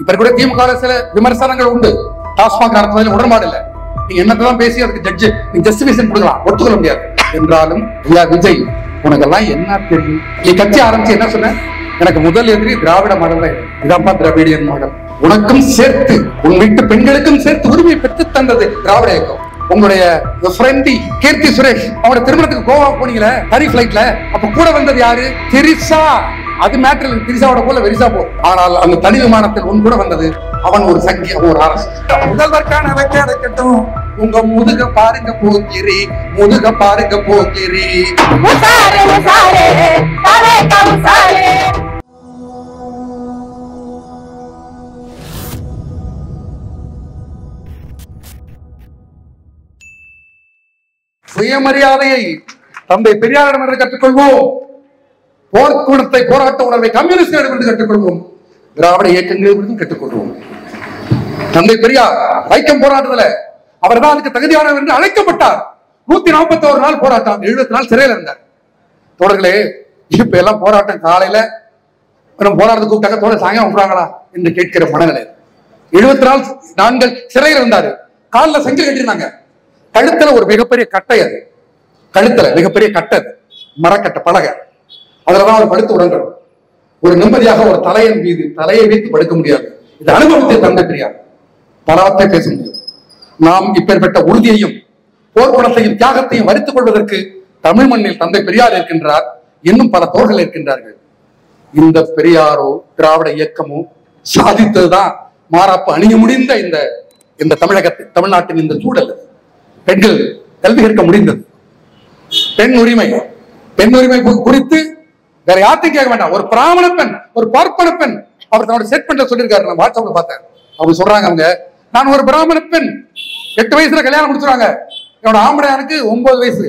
இப்ப கூட திமுக சில விமர்சனங்கள் உண்டு. டாஸ்மாக் நடத்துவதில் உடன்பாடு இல்லை. நீங்க என்னதான் பேசி அதுக்கு ஜஸ்டிபிகேஷன் கொடுக்கலாம், ஒத்துக்கொள்ள முடியாது. என்றாலும் ஐயா விஜய், உனக்கெல்லாம் என்ன தெரியும்? நீ கட்சி ஆரம்பிச்சு என்ன சொன்ன? எனக்கு முதல் எதிரி திராவிட மாடல் தான், இதாப்பா திராவிடியன் மாடல். உனக்கும் சேர்த்து உன் வீட்டு பெண்களுக்கும் சேர்த்து உரிமை பெற்று தந்தது திராவிட இயக்கம். உங்களுடைய ஃப்ரெண்டி கீர்த்தி சுரேஷ் அவனோட திருமணத்துக்கு கோவா போனீங்களே ஹரி பிளைட்ல, அப்ப கூட வந்தது யாரு? திரிசா. அது மேட்டர் திரிசாவோட போல வெரிசா போ. ஆனால் அந்த தனி விமானத்தில் உன் கூட வந்தது அவன் ஒரு சங்கி, அவன் ஒரு அரசு. முதல்வர்கான வைக்கட்டும், உங்க முதுக பாருங்க போக்கிரி, முதுக பாருங்க போக்கிரி. சுயமரியாதையை தந்தை பெரியாரிடமிருந்து கற்றுக்கொள்வோம். போர்க்குணத்தை, போராட்ட உணர்வை கம்யூனிஸ்டிடமிருந்து கற்றுக்கொள்வோம். திராவிட இயக்கங்களிலிருந்து கற்றுக்கொள்வோம். தந்தை பெரியார் வைக்கம் போராட்டத்துல அவர் தான் அதுக்கு தகுதியானவர் என்று அழைக்கப்பட்டார். 141 நாள் போராட்டம், 70 நாள் சிறையில் இருந்தார். தோழர்களே, இப்ப எல்லாம் போராட்டம் காலையில போராட்டத்துக்கு கூப்பிட்டாங்க, தோழர் சாயங்காலம் விடுறாங்களா என்று கேட்கிற மனநிலை. 70 நாட்கள் சிறையில் இருந்தாரு. காலில் சங்கிலி கட்டிருந்தாங்க. கழுத்துல ஒரு மிகப்பெரிய கட்டை, அது கழுத்துல மிகப்பெரிய கட்டை, மரக்கட்டை பலகை, அதுலதான் அவர் படுத்து உறங்கணும். ஒரு நிம்மதியாக ஒரு தலையின் மீது தலையை வைத்து படுக்க முடியாது. இது அனுபவத்தை தந்தை பெரியார் பலவற்றை பேச முடியும். நாம் இப்பேற்பட்ட உறுதியையும் போர்க்குணத்தையும் தியாகத்தையும் வரித்துக் கொள்வதற்கு தமிழ் மண்ணில் தந்தை பெரியார் இருக்கின்றார். இன்னும் பல தோழர்கள் இருக்கின்றார்கள். இந்த பெரியாரோ திராவிட இயக்கமோ சாதித்ததுதான் மாறாப்பு அணிய முடிந்த இந்த தமிழகத்தில், தமிழ்நாட்டின் இந்த சூழல். பெண்கள் கல்வி கற்க முடிந்தது. பெண் உரிமை குறித்து வேற யார்த்தையும் கேட்க வேண்டாம். ஒரு பிராமண பெண், ஒரு பார்ப்பன பெண், அவர் தன்னோட ஸ்டேட்மெண்ட்ல சொல்லியிருக்காரு. நான் வாட்ஸ்அப்ல பார்த்தேன். அவங்க சொல்றாங்க, அவங்க நான் ஒரு பிராமண பெண், 8 வயசுல கல்யாணம் முடிச்சுறாங்க. என்னோட ஆம்படையானுக்கு 9 வயசு.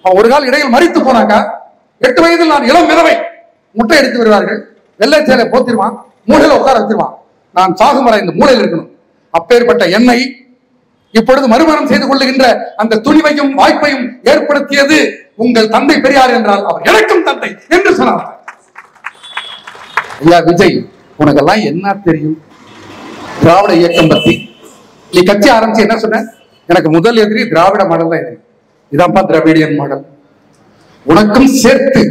அவன் ஒரு கால் இடையில் மறித்து போனாக்கா 8 வயதில் நான் இளம் விதவை. முட்டை எடுத்து வருவார்கள், வெள்ளை சேலை போத்திருவான், மூளையில உட்கார வச்சிருவான். நான் சாகுமர இந்த மூளையில் இருக்கணும். அப்பேற்பட்ட என்னை இப்பொழுது மறுமணம் செய்து கொள்ளுகின்ற அந்த துணிவையும் வாய்ப்பையும் ஏற்படுத்தியது உங்கள் தந்தை பெரியார் என்றால் அவர் எனக்கும் தந்தை என்று சொன்னார். ஐயா விஜய், உனக்கெல்லாம் என்ன தெரியும் திராவிட இயக்கம் பத்தி? நீ கட்சி ஆரம்பிச்சு என்ன சொன்ன? எனக்கு முதல் எதிரி திராவிட மாடல் தான், இதாப்பா திராவிடியன் மாடல். உனக்கும் சேர்த்து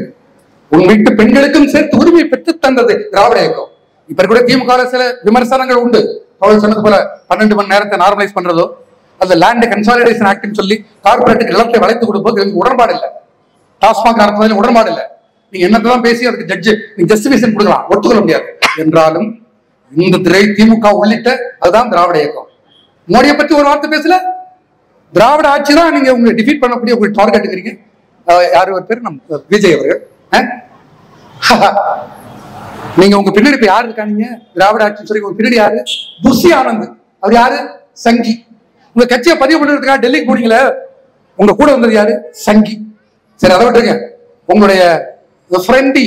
உன் வீட்டு பெண்களுக்கும் சேர்த்து உரிமை பெற்று தந்தது திராவிட இயக்கம். இப்ப கூட திமுக சில விமர்சனங்கள் உண்டு. அவள் சொன்னது போல 12 மணி நேரத்தை நார்மலைஸ் பண்றதோ, அந்த லேண்ட் கன்சாலிடேஷன் ஆக்ட்னு சொல்லி கார்பரேட்டுக்கு நிலத்தை வளைத்து கொடுப்பது உடன்பாடு இல்லை. டாஸ்மாக் நடத்துவதில் உடன்பாடு இல்லை. நீங்க என்னதான் பேசி அதுக்கு ஜஸ்டிபிகேஷன் கொடுக்கலாம், ஒத்துக்கொள்ள முடியாது. என்றாலும் இந்த திமுக உள்ளிட்ட அதுதான் திராவிட இயக்கம். மோடியை பத்தி ஒரு வார்த்தை பேசல. திராவிட ஆட்சி தான் நீங்க உங்களை டிஃபீட் பண்ணக்கூடிய உங்களுக்கு டார்கெட் இருக்கிறீங்க. யாரு ஒரு பேர் நம்ம விஜய் அவர்கள். நீங்க உங்க பின்னாடி இப்ப யாரு இருக்காங்க? திராவிட ஆட்சி சொல்லி உங்க பின்னாடி யாரு? புஷி ஆனந்த். அவர் யாரு? சங்கி. உங்க கட்சியை பதிவு பண்றதுக்காக டெல்லிக்கு போனீங்களே, உங்க கூட வந்தது யாரு? சங்கி. சரி, அதை விட்டுருங்க. உங்களுடைய ஃப்ரெண்டி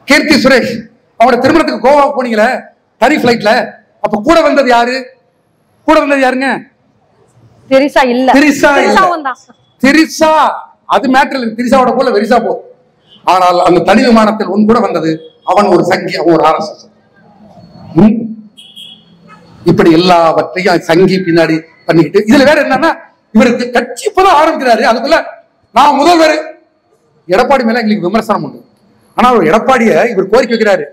கீர்த்தி சுரேஷ் அவனோட திருமணத்துக்கு கோவா போனீங்களே ஹரி பிளைட்ல, அப்ப கூட வந்தது யாரு? கூட வந்தது யாருங்க? திரிசா இல்ல. திரிசா. அது மேட்டர் திரிசாவோட போல வெரிசா போ. ஆனால் அந்த தனி விமானத்தில் உன் கூட வந்தது அவன் ஒரு சங்கி, அவன் ஒரு அரசு. இப்படி எல்லாவற்றையும் சங்கி பின்னாடி பண்ணிக்கிட்டு, இதுல வேற என்னன்னா, இவருக்கு கட்சி இப்பதான் ஆரம்பிக்கிறாரு. அதுக்குள்ள நான் முதல்வர் எடப்பாடி மேல எங்களுக்கு விமர்சனம் உண்டு. ஆனா ஒரு எடப்பாடிய இவர் கோரிக்கை வைக்கிறாரு.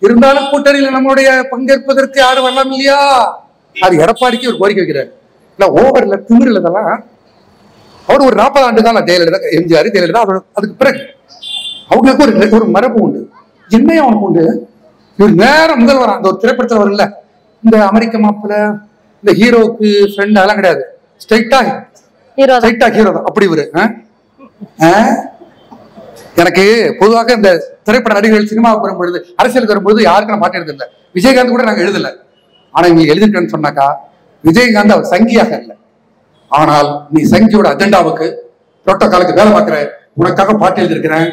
இருந்தாலும் கூட்டணியில நம்மளுடைய பங்கேற்பதற்கு யாரும் வரலாம் இல்லையா? அது எடப்பாடிக்கு இவர் கோரிக்கை வைக்கிறாரு. இல்ல ஓவர்ல திமிரில் இதெல்லாம் அவர் ஒரு 40 ஆண்டு காலம் ஜெயலலிதா, எம்ஜிஆர், ஜெயலலிதா, அதுக்கு பிறகு அவங்களுக்கு ஒரு மரபு உண்டு. என்னையும் அவனுக்கு உண்டு. இவர் நேரம் முதல்வரா அந்த ஒரு திரைப்படத்தில் வரல, இந்த அமெரிக்க மாப்பிள்ள, இந்த ஹீரோவுக்கு ஃப்ரெண்ட் அதெல்லாம் கிடையாது. ஸ்ட்ரைட்டா ஹீரோ தான். அப்படி இவரு. எனக்கு பொதுவாக இந்த திரைப்பட நடிகர்கள் சினிமாவுக்கு வரும்பொழுது, அரசியலுக்கு வரும்பொழுது யாருக்கும் நான் பாட்டு எழுதல. விஜயகாந்த் கூட நாங்க எழுதல. ஆனா நீங்க எழுதிருக்கேன்னு சொன்னாக்கா, விஜயகாந்த் அவர் சங்கியாக இல்லை. ஆனால் நீ சங்கியோட அஜெண்டாவுக்கு புரோட்டோகாலுக்கு வேலை பார்க்கிற, உனக்காக பாட்டு எழுதிருக்கிறேன்.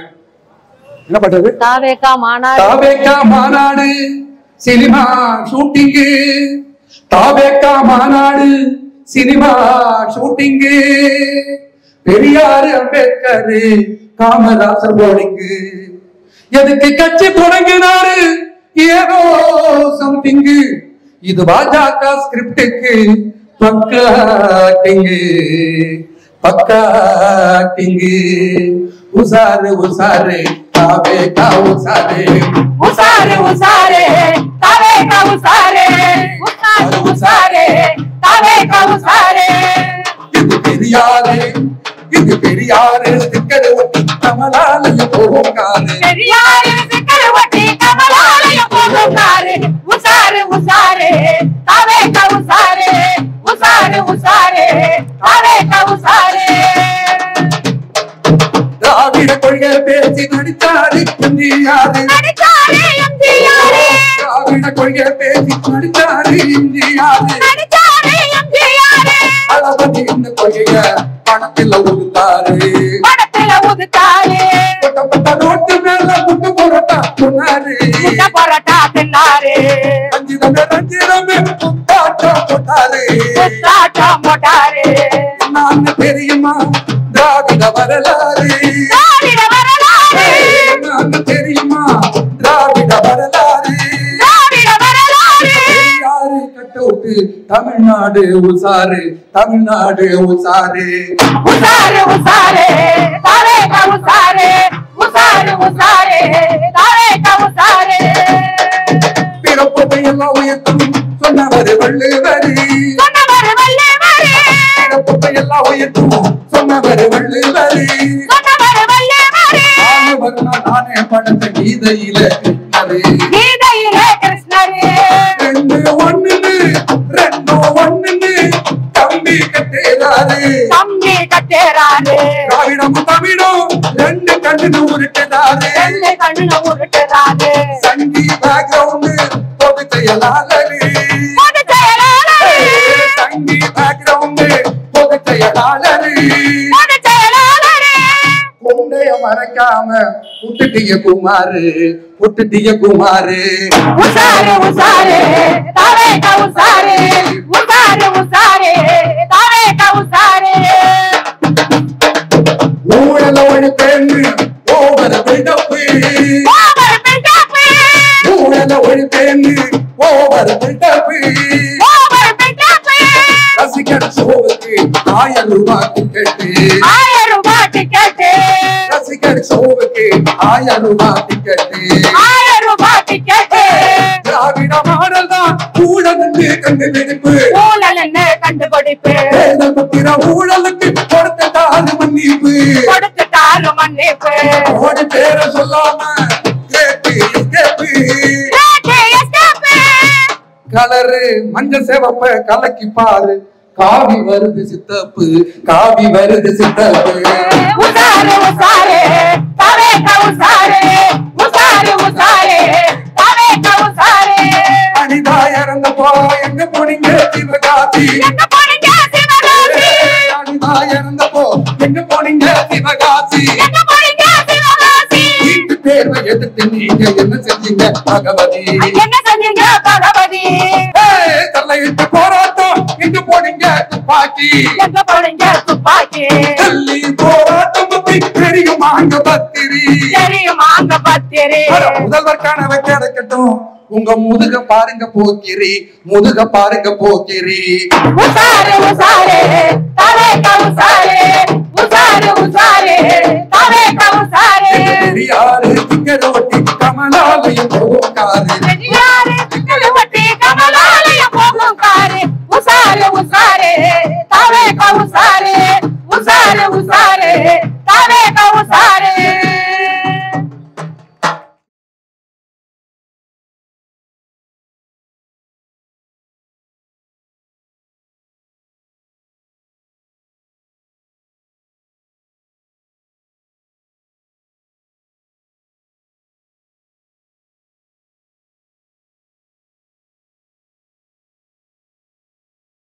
என்ன பாட்டு? தாவேகா மாநாடு சினிமா ஷூட்டிங்கு, தாவேகா மாநாடு சினிமா ஷூட்டிங்கு, பெரியாரு அம்பேத்கர் காமராசர் போர்டிங்கு, எதுக்கு கட்சி தொடங்கினாரு ஏதோ சம்திங்கு, இது பாஜக ஸ்கிரிப்டுக்கு பக்காட்டிங்கு பக்காட்டிங்கு உசாரு உசாரு தாவே கா உசாரு உசாரு உசாரு தாவே கா உசாரு உசாரு உசாரு தாவே கா உசாரு இது பெரியாரு ஸ்டிக்கர் ஒட்டி கமலாலய போகாரு பெரியாரு ஸ்டிக்கர் ஒட்டி கமலாலய போகாரு உசாரு உசாரு தாவே கா உசாரு உசாரு உசாரு தாவே கா உசாரு திராவிட கொள்கை பேசி நடித்தாரு எம்ஜிஆர் திராவிட கொள்கை பேசி நடித்தாரு எம்ஜிஆர் அளவதி இந்த கொள்கைய பணத்தில் ஒதுத்தாரு கொட்டப்பட்ட ரோட்டு மேல முட்டு போராட்டா சொன்னாரு ரஞ்சிதமே போட்டாரு நான் தெரியுமா திராவிட வரலாறு நான் தெரியுமா திராவிட வரலாறு யாரு கட்டவுட்டு தமிழ்நாடு உசாரு தமிழ்நாடு உசாரு உசாரு உசாரு தாவே கா உசாரு உசாரு உசாரு தாவே கா உசாரு பிறப்பதை எல்லாம் உயர்த்தும் சொன்னவர் வள்ளுவர் பிறப்பதை எல்லாம் உயர்த்தும் சொன்னவர் வள்ளுவர் நானே படத்த கீதையில கிருஷ்ணரு ரெண்டு ஒண்ணுன்னு தம்பி கட்டேறாரு திராவிடமும் தமிழும் ரெண்டு கண்ணு உருட்டுதாரு சங்கி பேக்ரவுண்ட் பொது செயலாளரு சங்கி பேக்ரவுண்ட் பொது செயலாளரு கொண்டைய மறைக்காம புட்டுட்டிய குமாரு உசாரு உசாரு தாவே கா உசாரு உசாரு உசாரு தாவே கா உசாரு ஊழல ஒழிப்பேன்னு ஓவர் பில்டப்பு ஊழல ஒழிப்பேன்னு ஓவர் பில்டப்பு ரசிகர் ஷோவுக்கு 1000 ரூபாய் டிக்கெட் ரசிகர் ஷோவுக்கு 1000 ரூபாய் டிக்கெட் திராவிட மாடல் தான் ஊழல் கண்டுபிடிப்பு தேர்தல் பத்திர ஊழலுக்கு கொடுத்தாரு மன்னிப்பு ஓடி பேர சொல்லாம கலரு மஞ்சள் சேவப்ப கலக்கி பாரு காவி வருது சித்தப்பு உசாரு உசாரு தாவே கா உசாரு உசாரு உசாரு தாவே கா உசாரு அனிதா இறந்தப்போ எங்க போனீங்க சிவகாசி அனிதா இறந்தப்போ எங்க போனீங்க சிவகாசி வீட்டு தேர்வை எதிர்த்து நீங்க என்ன செஞ்சீங்க பகவதி தலையிட்டு போராட்டம் எங்க போனீங்க துப்பாக்கி டெல்லி போராட்டம் பத்தி தெரியுமா அங்க பத்திரி முதல்வர் கனவை கிடைக்கட்டும் உங்க முதுக பாருங்க போக்கிரி உசாரு உசாரு தாவே கா உசாரு உசாரு உசாரு தாவே கா உசாரு பெரியாரு திக்கர ஒட்டி கமலாலயம்